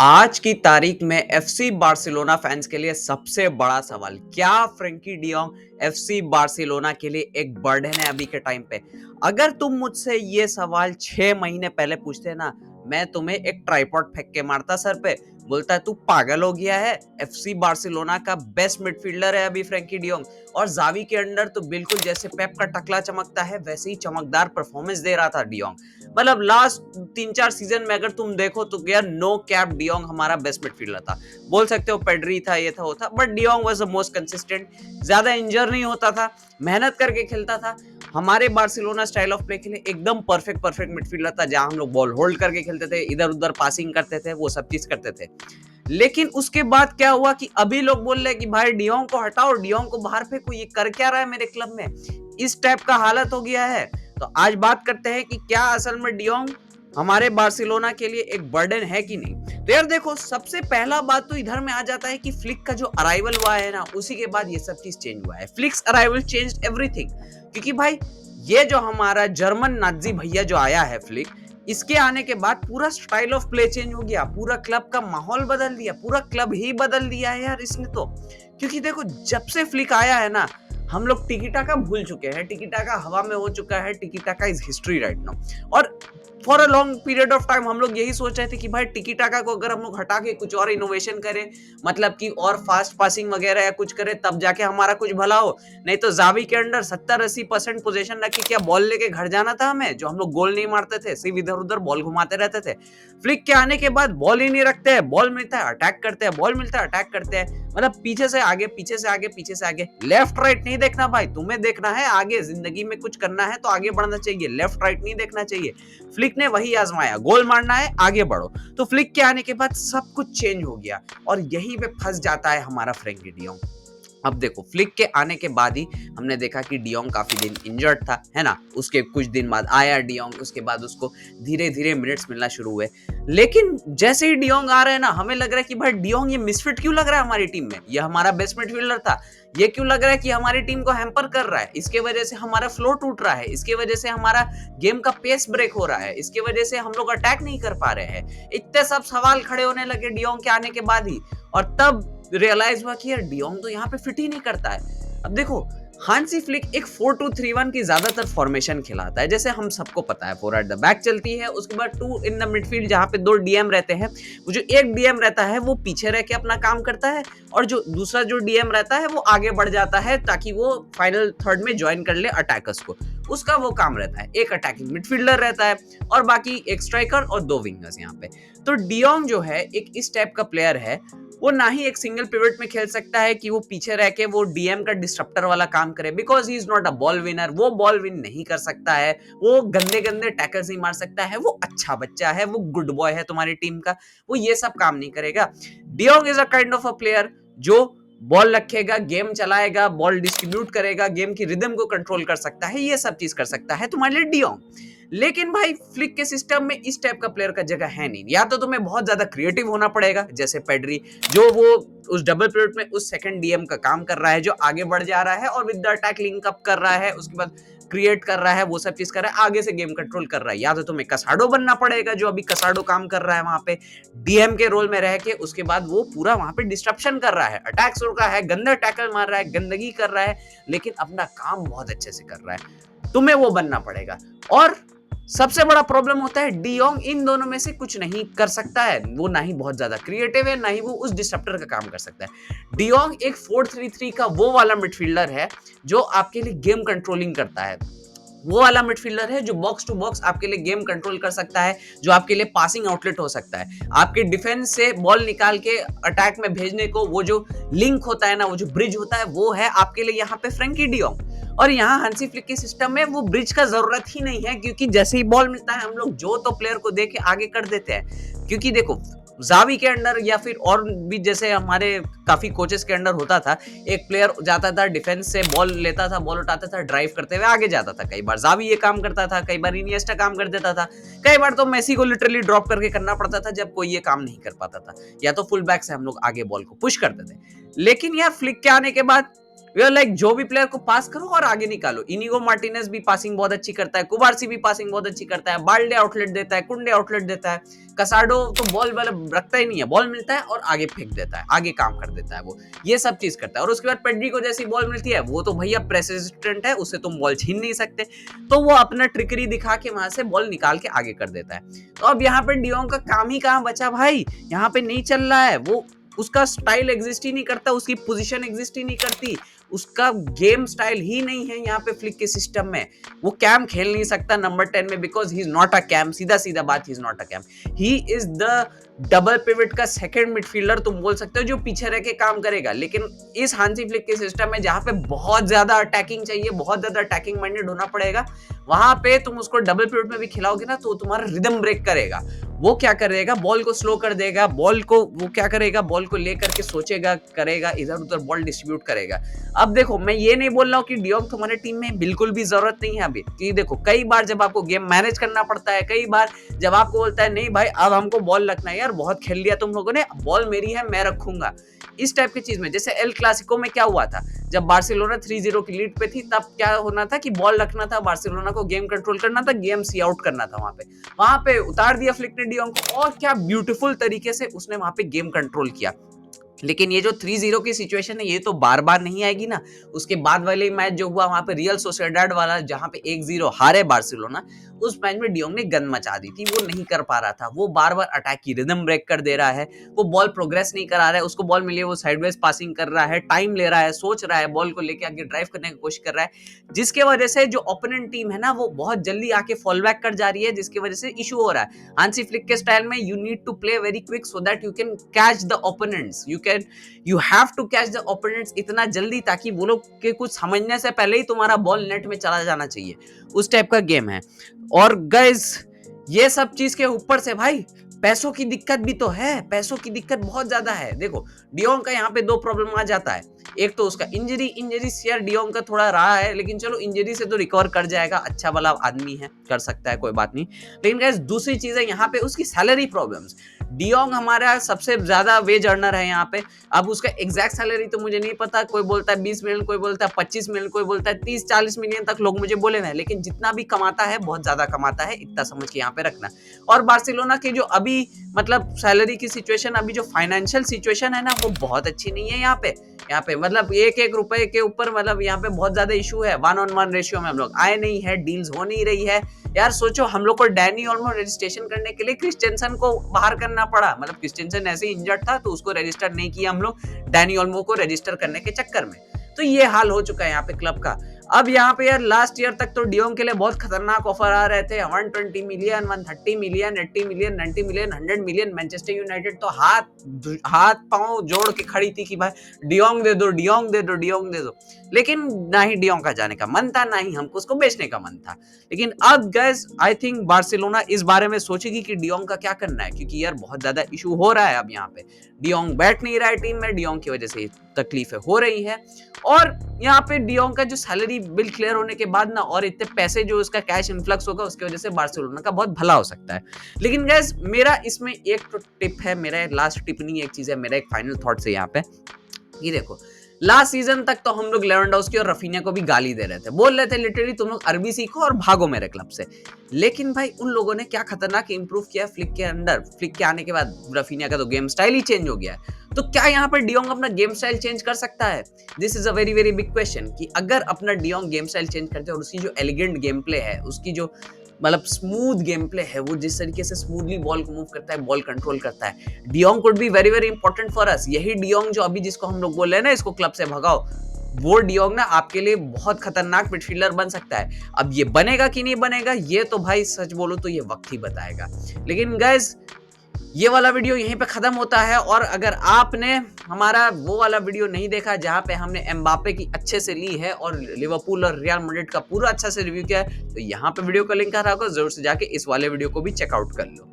आज की तारीख में एफसी बार्सिलोना फैंस के लिए सबसे बड़ा सवाल क्या फ्रेंकी डियोंग एफसी बार्सिलोना के लिए एक बर्डन है अभी के टाइम पे। अगर तुम मुझसे ये सवाल 6 महीने पहले पूछते ना, मैं तुम्हें एक ट्राइपॉड फेंक के मारता सर पे, बोलता है तू पागल हो गया है। एफसी बार्सिलोना का बेस्ट मिडफील्डर है अभी फ्रेंकी डियोंग, और जावी के अंडर तो बिल्कुल जैसे पेप का टकला चमकता है वैसे ही चमकदार परफॉर्मेंस दे रहा था डियोंग। मतलब लास्ट 3-4 सीजन में अगर तुम देखो तो यार नो कैप डियोंग हमारा बेस्ट मिडफील्डर था। बोल सकते हो पेड्री था, ये था वो था, but de Jong was the most consistent. ज्यादा इंजर नहीं होता था, मेहनत करके खेलता था। हमारे बार्सिलोना स्टाइल ऑफ प्ले के लिए एकदम परफेक्ट परफेक्ट मिडफील्डर था, जहां हम लोग बॉल होल्ड करके खेलते थे, इधर उधर पासिंग करते थे, वो सब चीज करते थे। लेकिन उसके बाद क्या हुआ कि अभी लोग बोल रहे हैं कि भाई डियोंग को हटाओ, डियोंग को बाहर फेंको, ये कर क्या रहा है मेरे क्लब में। इस टाइप का हालत हो गया है। तो आज बात करते हैं कि क्या असल में डियोंग हमारे बार्सिलोना के लिए एक बर्डन है कि नहीं। तो यार देखो, सबसे पहला बात तो इधर में आ जाता है कि फ्लिक का जो अराइवल हुआ है ना, उसी के बाद ये सब चीज चेंज हुआ है। फ्लिक्स अराइवल चेंज्ड एवरीथिंग, क्योंकि भाई ये जो हमारा जर्मन नाजी भैया जो आया है फ्लिक, इसके आने के बाद पूरा स्टाइल ऑफ प्ले चेंज हो गया, पूरा क्लब का माहौल बदल दिया, पूरा क्लब ही बदल दिया है यार इसने तो। क्योंकि देखो, जब से फ्लिक आया है ना, हम लोग टिकी टाका भूल चुके हैं, टिकी टाका हवा में हो चुका है, टिकी टाका इज हिस्ट्री राइट नाउ। और for a long period of time हम लोग यही सोच रहे थे कि भाई टिकी टाका को अगर हम लोग हटा के कुछ और इनोवेशन करें, मतलब कि और फास्ट पासिंग वगैरह या कुछ करें, तब जाके हमारा कुछ भला हो। नहीं तो जावी के अंडर 70-80% पोजीशन रख के क्या बॉल लेके घर जाना था हमें, जो हम लोग गोल नहीं मारते थे, सिर्फ इधर उधर बॉल घुमाते रहते थे। फ्लिक के आने के बाद बॉल ही नहीं रखते हैं, बॉल मिलता है अटैक करते हैं, बॉल मिलता है अटैक करते हैं। मतलब पीछे से आगे, पीछे से आगे, पीछे से आगे, लेफ्ट राइट नहीं देखना भाई, तुम्हें देखना है आगे। जिंदगी में कुछ करना है तो आगे बढ़ना चाहिए, लेफ्ट राइट नहीं देखना चाहिए। फ्लिक ने वही आजमाया, गोल मारना है आगे बढ़ो। तो फ्लिक के आने के बाद सब कुछ चेंज हो गया, और यहीं पे फंस जाता है हमारा फ्रेंकी डियोंग। अब देखो, फ्लिक के आने के बाद ही हमने देखा कि डियोंग काफी दिन इंजर्ड था, है ना। उसके कुछ दिन बाद आया डियोंग, उसके बाद उसको धीरे धीरे मिनट्स मिलना शुरू हुए। लेकिन जैसे ही डियोंग आ रहे हैं ना, हमें लग रहा है कि भाई डियोंग ये मिसफिट क्यों लग रहा है हमारी टीम में, ये हमारा बेस्ट मिडफील्डर था, ये क्यों लग रहा है कि हमारी टीम को हैम्पर कर रहा है, इसके वजह से हमारा फ्लो टूट रहा है, इसके वजह से हमारा गेम का पेस ब्रेक हो रहा है, इसके वजह से हम लोग अटैक नहीं कर पा रहे हैं। इतने सब सवाल खड़े होने लगे डियोंग के आने के बाद ही, और तब रियलाइज हुआ कि यार डियोंग तो यहाँ पे फिट ही नहीं करता है। अब देखो, हांसी फ्लिक एक 4-2-3-1 की ज्यादातर फॉर्मेशन खिलाता है, जैसे हम सबको पता है। 4 एट द बैक चलती है, उसके बाद 2 इन द मिडफील्ड, जहां पे 2 डीएम रहते हैं। वो जो एक डीएम रहता है वो पीछे रह के अपना काम करता है, और जो दूसरा जो डीएम रहता है वो आगे बढ़ जाता है ताकि वो फाइनल थर्ड में ज्वाइन कर ले अटैकर्स को। उसका वो काम रहता है। एक अटैकिंग मिडफील्डर रहता है, और बाकी एक स्ट्राइकर और 2 विंगर्स यहाँ पे। तो डियोंग जो है एक इस टाइप का प्लेयर है, वो ना ही एक सिंगल पिवट में खेल सकता है कि वो पीछे रह के वो डीएम का डिस्ट्रप्टर वाला काम करे, because he is not a ball winner. वो बॉल विन नहीं कर सकता है, वो गंदे गंदे टैकल्स नहीं मार सकता है, वो अच्छा बच्चा है, वो गुड बॉय है तुम्हारी टीम का, वो ये सब काम नहीं करेगा। De Jong is a kind of a player जो बॉल रखेगा, गेम चलाएगा, बॉल डिस्ट्रीब्यूट करेगा, गेम की रिदम को कंट्रोल कर सकता है, ये सब चीज कर सकता है तुम्हारे लिए डियोंग। लेकिन भाई फ्लिक के सिस्टम में इस टाइप का प्लेयर का जगह है नहीं। या तो तुम्हें बहुत ज्यादा क्रिएटिव होना पड़ेगा, जैसे पेड्री, जो वो उस डबल पिवट में उस सेकंड डीएम का काम कर रहा है, जो आगे बढ़ जा रहा है और with the attack link up कर रहा है, उसके बाद क्रिएट कर रहा है, वो सब चीज कर रहा है, आगे से गेम कंट्रोल कर रहा है। या तो तुम्हें कसाडो बनना पड़ेगा, जो अभी कसाडो काम कर रहा है वहां पे डीएम के रोल में रह के, उसके बाद वो पूरा वहां पे डिस्ट्रप्शन कर रहा है, अटैक्स रोक रहा है, गंदा टैकल मार रहा है, गंदगी कर रहा है, लेकिन अपना काम बहुत अच्छे से कर रहा है। तुम्हें वो बनना पड़ेगा। और सबसे बड़ा प्रॉब्लम होता है डियोंग इन दोनों में से कुछ नहीं कर सकता है। वो ना ही बहुत ज्यादा क्रिएटिव है, ना ही वो उस डिस्ट्रप्टर का काम कर सकता है। डियोंग एक 4-3-3 का वो वाला मिडफील्डर है जो आपके लिए गेम कंट्रोलिंग करता है। वो वाला मिडफील्डर है जो बॉक्स टू बॉक्स आपके लिए गेम कंट्रोल कर सकता है, जो आपके लिए पासिंग आउटलेट हो सकता है, आपके डिफेंस से बॉल निकाल के अटैक में भेजने को वो जो लिंक होता है ना, वो जो ब्रिज होता है, वो है आपके लिए यहाँ पे फ्रेंकी डियोंग। और यहाँ हांसी फ्लिक के सिस्टम में वो ब्रिज का जरूरत ही नहीं है, क्योंकि जैसे ही बॉल मिलता है हम लोग जो तो प्लेयर को देके आगे कर देते हैं। क्योंकि देखो, जावी के अंडर या फिर और भी जैसे हमारे काफी कोचेस के अंडर होता था, एक प्लेयर जाता था डिफेंस से, बॉल लेता था, बॉल उठाता था, ड्राइव करते हुए आगे जाता था। कई बार जावी ये काम करता था, कई बार इनिएस्टा काम कर देता था, कई बार तो मेसी को लिटरली ड्रॉप करके करना पड़ता था जब कोई ये काम नहीं कर पाता था, या तो फुल बैक से हम लोग आगे बॉल को पुश करते थे। लेकिन यार फ्लिक के आने के बाद वी आर लाइक जो भी प्लेयर को पास करो और आगे निकालो। इनिगो मार्टिनेज भी पासिंग बहुत अच्छी करता है, कुबार्सी भी पासिंग बहुत अच्छी करता है, बाल्डे आउटलेट देता है, कुंडे आउटलेट देता है, कसाडो तो बॉल मतलब रखता ही नहीं है, बॉल मिलता है और आगे फेंक देता है, आगे काम कर देता है वो, ये सब चीज करता है। और उसके बाद पेड्री को जैसी बॉल मिलती है वो तो भैया प्रेस रेजिस्टेंट है, उससे तुम बॉल छीन नहीं सकते, तो वो अपना ट्रिकरी दिखा के वहां से बॉल निकाल के आगे कर देता है। तो अब यहाँ पे डियोंग का काम ही कहाँ बचा भाई, यहाँ पे नहीं चल रहा है वो, उसका स्टाइल एग्जिस्ट ही नहीं करता, उसकी पोजीशन एग्जिस्ट ही नहीं करती, उसका गेम स्टाइल ही नहीं है यहाँ पे फ्लिक के सिस्टम में। वो कैम खेल नहीं सकता नंबर 10 में, because he is not a cam, सीधा सीधा बात, he is not a cam, he is the double pivot का सेकंड मिडफील्डर तुम बोल सकते हो, जो पीछे रह के काम करेगा। लेकिन इस हांसी फ्लिक के सिस्टम में जहां पे बहुत ज्यादा अटैकिंग चाहिए, बहुत ज्यादा अटैकिंग माइंडेड होना पड़ेगा, वहां पे तुम उसको डबल पिवट में भी खिलाओगे ना तो तुम्हारा रिदम ब्रेक करेगा। वो क्या करेगा, बॉल को स्लो कर देगा, बॉल को वो क्या करेगा, बॉल को लेकर के सोचेगा, करेगा, इधर उधर बॉल डिस्ट्रीब्यूट करेगा। अब देखो मैं ये नहीं बोल रहा हूँ कि डियोंग तुम्हारे टीम में बिल्कुल भी जरूरत नहीं है अभी, कि देखो कई बार जब आपको गेम मैनेज करना पड़ता है, कई बार जब आपको बोलता है नहीं भाई अब हमको बॉल रखना है, यार बहुत खेल लिया तुम लोगों ने, बॉल मेरी है मैं रखूंगा, इस टाइप की चीज में। जैसे एल क्लासिको में क्या हुआ था, जब बार्सिलोना 3-0 की लीड पे थी, तब क्या होना था कि बॉल रखना था, बार्सिलोना को गेम कंट्रोल करना था, गेम सी आउट करना था, वहां पे उतार दिया फ्लिक ने डियोंग को, और क्या ब्यूटीफुल तरीके से उसने वहां पे गेम कंट्रोल किया। लेकिन ये जो 3-0 की सिचुएशन है ये तो बार बार नहीं आएगी ना। उसके बाद वाले मैच जो हुआ वहां पे रियल सोसिएडाड वाला, जहां पे 1-0 हारे बार्सिलोना, उस मैच में डियोंग ने गंद मचा दी थी, वो नहीं कर पा रहा था, वो बार बार अटैक की रिदम ब्रेक कर दे रहा है, वो बॉल प्रोग्रेस नहीं करा रहा है, उसको बॉल मिली है वो साइडवेज पासिंग कर रहा है, टाइम ले रहा है, सोच रहा है, बॉल को लेके आगे ड्राइव करने की कोशिश कर रहा है, जिसके वजह से जो ओपोनेंट टीम है ना वो बहुत जल्दी आके फॉल बैक कर जा रही है, जिसकी वजह से इशू हो रहा है। हांसी फ्लिक के स्टाइल में you need to play very quick so that you can catch the opponents, you have to catch the opponents इतना जल्दी, ताकि वो लोग के कुछ समझने से पहले ही तुम्हारा बॉल नेट में चला जाना चाहिए, उस टाइप का गेम है। और गाइस ये सब चीज के ऊपर से भाई पैसों की दिक्कत भी तो है, पैसों की दिक्कत बहुत ज्यादा है। देखो डियोंग का यहाँ पे दो प्रॉब्लम आ जाता है, एक तो उसका इंजरी शेयर डियोंग का थोड़ा रहा है, लेकिन चलो इंजरी से तो रिकवर कर जाएगा, अच्छा वाला आदमी है, कर सकता है, कोई बात नहीं। लेकिन गाइस दूसरी चीज है यहाँ पे उसकी सैलरी प्रॉब्लम्स। डियोंग हमारा सबसे ज्यादा वेज अर्नर है यहाँ पे। अब उसका एग्जैक्ट सैलरी तो मुझे नहीं पता, कोई बोलता है 20 मिलियन, कोई बोलता है 25 मिलियन, कोई बोलता है 30-40 मिलियन तक लोग मुझे बोले ना, लेकिन जितना भी कमाता है बहुत ज्यादा कमाता है, इतना समझ के यहाँ पे रखना। और बार्सिलोना की जो अभी मतलब सैलरी की सिचुएशन, अभी जो फाइनेंशियल सिचुएशन है ना वो बहुत अच्छी नहीं है यहाँ पे मतलब एक रुपए के ऊपर मतलब यहाँ पे बहुत ज्यादा इशू है, 1-on-1 रेशियो में हम लोग आए नहीं है, डील्स हो नहीं रही है। यार सोचो हम लोग को डैनी ओल्मो रजिस्ट्रेशन करने के लिए क्रिस्टेंसन को बाहर करना पड़ा, मतलब क्रिस्टेंसन ऐसे ही इंजर्ड था तो उसको रजिस्टर नहीं किया हम लोग डैनी ओल्मो को रजिस्टर करने के चक्कर में। तो ये हाल हो चुका है यहाँ पे क्लब का। अब यहाँ पे यार लास्ट ईयर तक तो डियोंग के लिए बहुत खतरनाक ऑफर आ रहे थे, 120 million, 130 million, 80 million, 90 million, 100 million. Manchester United तो हाथ पांव जोड़ के खड़ी थी कि भाई डियोंग दे दो, डियोंग दे दो, डियोंग दे दो। लेकिन ना ही डियोंग का जाने का मन था, ना ही हमको उसको बेचने का मन था। लेकिन अब गाइस आई थिंक बार्सिलोना इस बारे में सोचेगी कि डियोंग का क्या करना है, क्योंकि यार बहुत ज्यादा इशू हो रहा है अब यहाँ पे। डियोंग बैठ नहीं रहा है टीम में, डियोंग की वजह से तकलीफें हो रही है। और यहाँ पे डियोंग का जो सैलरी बिल क्लियर होने के बाद ना, और इतने पैसे जो उसका कैश इन्फ्लक्स होगा, उसकी वजह से बार्सिलोना का बहुत भला हो सकता है। लेकिन गाइस मेरा इसमें एक तो टिप है, मेरा लास्ट टिप्पणी एक चीज है, मेरा एक फाइनल थॉट्स है यहाँ पे। ये देखो लास्ट सीजन तक तो हम लोग लेवेंडोव्स्की और रफीनिया को भी गाली दे रहे थे, बोल रहे थे लिटरली तुम लोग अरबी सीखो और भागो मेरे क्लब से। लेकिन भाई उन लोगों ने क्या खतरनाक इंप्रूव किया फ्लिक के अंदर, फ्लिक के आने के बाद रफीनिया का तो गेम स्टाइल ही चेंज हो गया है। तो क्या यहाँ पर डियोंग अपना गेम स्टाइल चेंज कर सकता है? This is a very very big question, कि अगर अपना डियोंग गेम स्टाइल चेंज करते हैं और उसकी जो एलिगेंट गेम प्ले है, उसकी जो मतलब स्मूथ गेम प्ले है, वो जिस तरीके से स्मूथली बॉल को मूव करता है, बॉल कंट्रोल करता है, de Jong could be very very important for us. यही डियोंग जो अभी जिसको हम लोग बोल रहे हैं ना इसको क्लब से भगाओ, वो डियोंग ना आपके लिए बहुत खतरनाक मिडफील्डर बन सकता है। अब ये बनेगा कि नहीं बनेगा ये तो भाई सच बोलो तो ये वक्त ही बताएगा। लेकिन गाइस ये वाला वीडियो यहीं पे खत्म होता है, और अगर आपने हमारा वो वाला वीडियो नहीं देखा जहां पे हमने एम्बापे की अच्छे से ली है और लिवरपूल और रियल मैड्रिड का पूरा अच्छा से रिव्यू किया है, तो यहाँ पे वीडियो का लिंक आ रहा होगा, जरूर से जाके इस वाले वीडियो को भी चेकआउट कर लो।